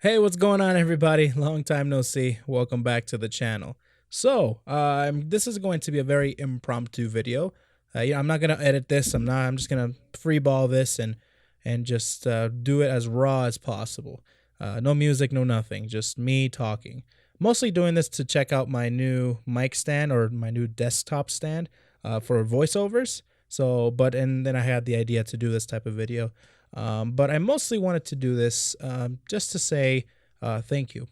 Hey, what's going on, everybody? Long time no see. Welcome back to the channel. This is going to be a very impromptu video. I'm not gonna edit this. I'm just gonna freeball this and just do it as raw as possible. No music, no nothing. Just me talking. Mostly doing this to check out my new mic stand or my new desktop stand for voiceovers. And then I had the idea to do this type of video. But I mostly wanted to do this just to say thank you.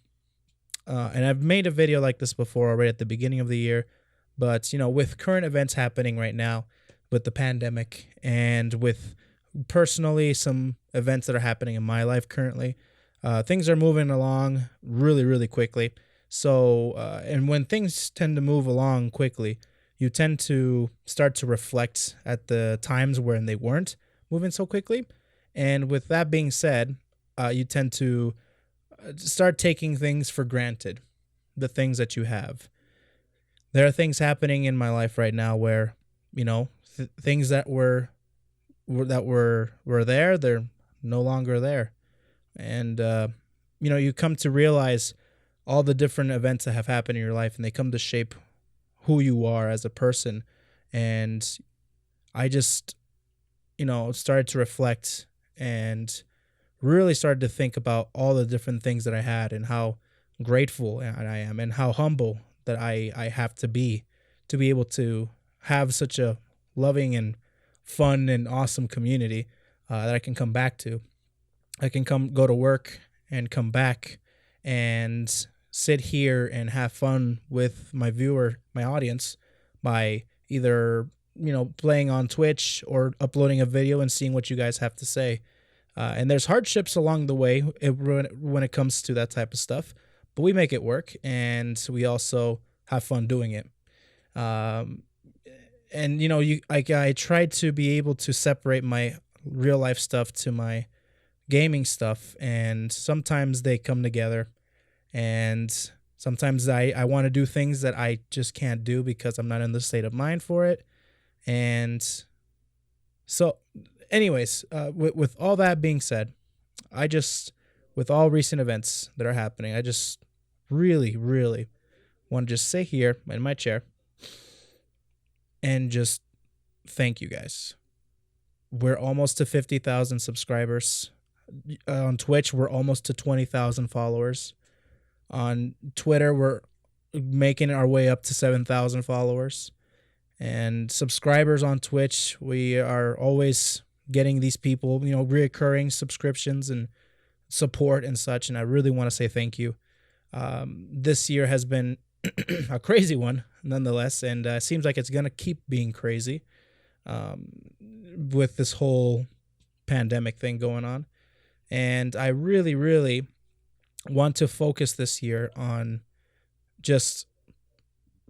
And I've made a video like this before already at the beginning of the year. But, with current events happening right now, with the pandemic and with personally some events that are happening in my life currently, things are moving along really, really quickly. And when things tend to move along quickly, you tend to start to reflect at the times when they weren't moving so quickly. And with that being said, you tend to start taking things for granted, the things that you have. There are things happening in my life right now where, things that were there, they're no longer there. And you come to realize all the different events that have happened in your life, and they come to shape who you are as a person. And I just, started to reflect and really started to think about all the different things that I had and how grateful I am and how humble that I have to be able to have such a loving and fun and awesome community that I can come back to. I can go to work and come back and sit here and have fun with my audience, by either playing on Twitch or uploading a video and seeing what you guys have to say. And there's hardships along the way when it comes to that type of stuff, but we make it work, and we also have fun doing it. Um, and I try to be able to separate my real life stuff to my gaming stuff, and sometimes they come together, and sometimes I want to do things that I just can't do because I'm not in the state of mind for it. And so, anyways, with all that being said, with all recent events that are happening, I just really, really want to just sit here in my chair and just thank you guys. We're almost to 50,000 subscribers. On Twitch, we're almost to 20,000 followers. On Twitter, we're making our way up to 7,000 followers. And subscribers on Twitch, we are always getting these people, reoccurring subscriptions and support and such. And I really want to say thank you. This year has been a crazy one, nonetheless, and seems like it's gonna keep being crazy with this whole pandemic thing going on. And I really, really want to focus this year on just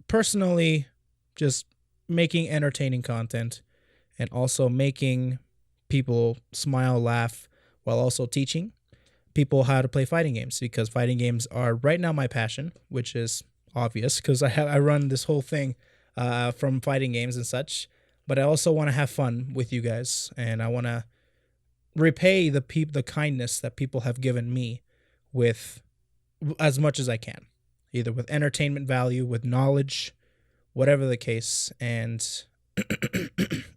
personally just making entertaining content, and also making people smile, laugh, while also teaching people how to play fighting games, because fighting games are right now my passion, which is obvious because I run this whole thing from fighting games and such. But I also want to have fun with you guys, and I want to repay the kindness that people have given me with as much as I can, either with entertainment value, with knowledge, whatever the case. And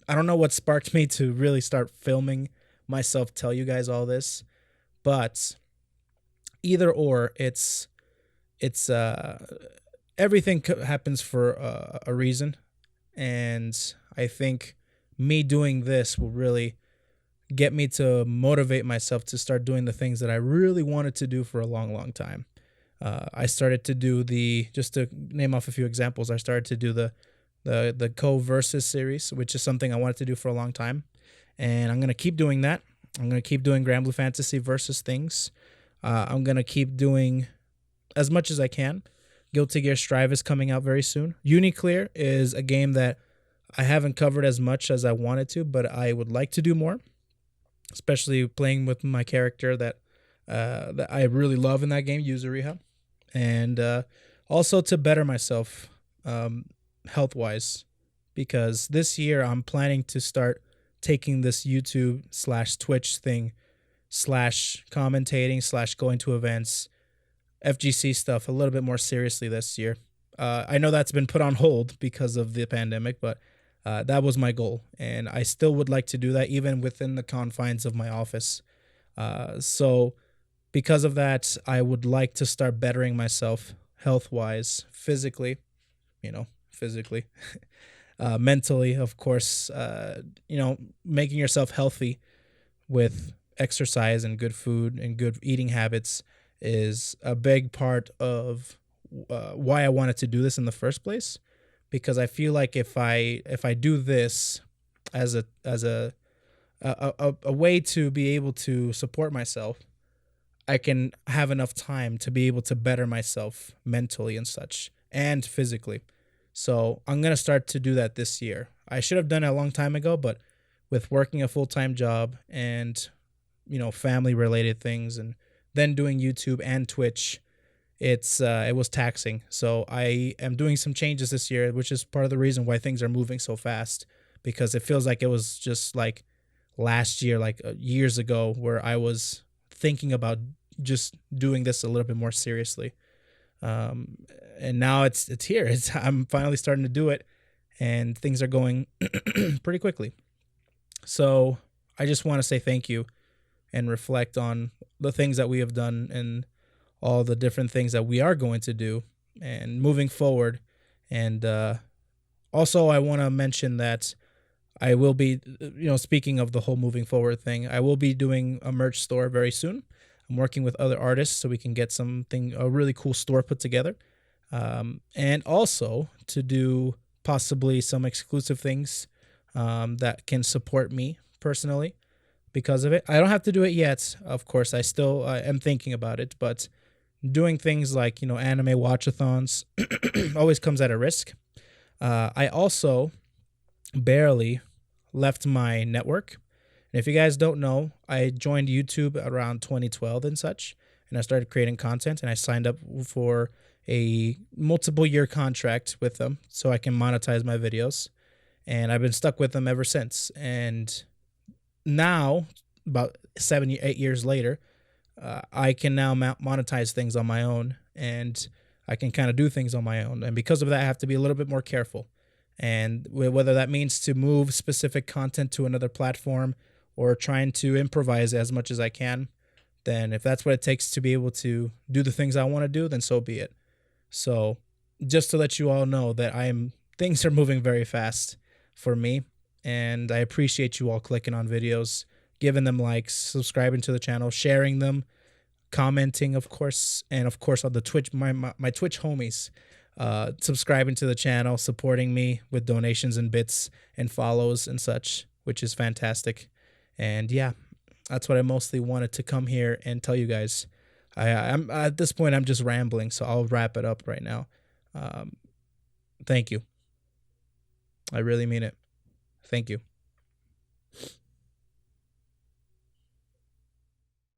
I don't know what sparked me to really start filming myself tell you guys all this, but either or, it's everything happens for a reason. And I think me doing this will really get me to motivate myself to start doing the things that I really wanted to do for a long, long time. I started to do just to name off a few examples, I started to do the Co Versus series, which is something I wanted to do for a long time. And I'm going to keep doing that. I'm going to keep doing Grand Blue Fantasy versus things. I'm going to keep doing as much as I can. Guilty Gear Strive is coming out very soon. Uniclear is a game that I haven't covered as much as I wanted to, but I would like to do more, especially playing with my character that I really love in that game, Yuzuriha. And also to better myself health-wise, because this year I'm planning to start taking this YouTube/Twitch thing slash commentating slash going to events, FGC stuff a little bit more seriously this year. I know that's been put on hold because of the pandemic, but that was my goal, and I still would like to do that even within the confines of my office. So, because of that, I would like to start bettering myself health wise, physically, physically, mentally, of course, making yourself healthy with exercise and good food and good eating habits is a big part of why I wanted to do this in the first place. Because I feel like if I do this as a way to be able to support myself, I can have enough time to be able to better myself mentally and such and physically. So I'm gonna start to do that this year. I should have done it a long time ago, but with working a full time job and family related things, and then doing YouTube and Twitch, it was taxing. So I am doing some changes this year, which is part of the reason why things are moving so fast, because it feels like it was just like last year, like years ago, where I was thinking about just doing this a little bit more seriously. Um, and now it's here. I'm finally starting to do it, and things are going pretty quickly. So I just want to say thank you and reflect on the things that we have done and all the different things that we are going to do and moving forward. And also, I want to mention that I will be, speaking of the whole moving forward thing, I will be doing a merch store very soon. I'm working with other artists so we can get a really cool store put together. And also to do possibly some exclusive things that can support me personally because of it. I don't have to do it yet, of course. I still am thinking about it, but doing things like, anime watchathons always comes at a risk. I also barely left my network. And if you guys don't know, I joined YouTube around 2012 and such, and I started creating content, and I signed up for a multiple year contract with them so I can monetize my videos. And I've been stuck with them ever since. And now, about 8 years later, I can now monetize things on my own, and I can kind of do things on my own. And because of that, I have to be a little bit more careful. And whether that means to move specific content to another platform or trying to improvise as much as I can, then if that's what it takes to be able to do the things I want to do, then so be it. So just to let you all know that things are moving very fast for me, and I appreciate you all clicking on videos, giving them likes, subscribing to the channel, sharing them, commenting, of course, and of course on the Twitch, my Twitch homies, subscribing to the channel, supporting me with donations and bits and follows and such, which is fantastic. And yeah, that's what I mostly wanted to come here and tell you guys. I'm at this point, I'm just rambling, so I'll wrap it up right now. Thank you. I really mean it. Thank you.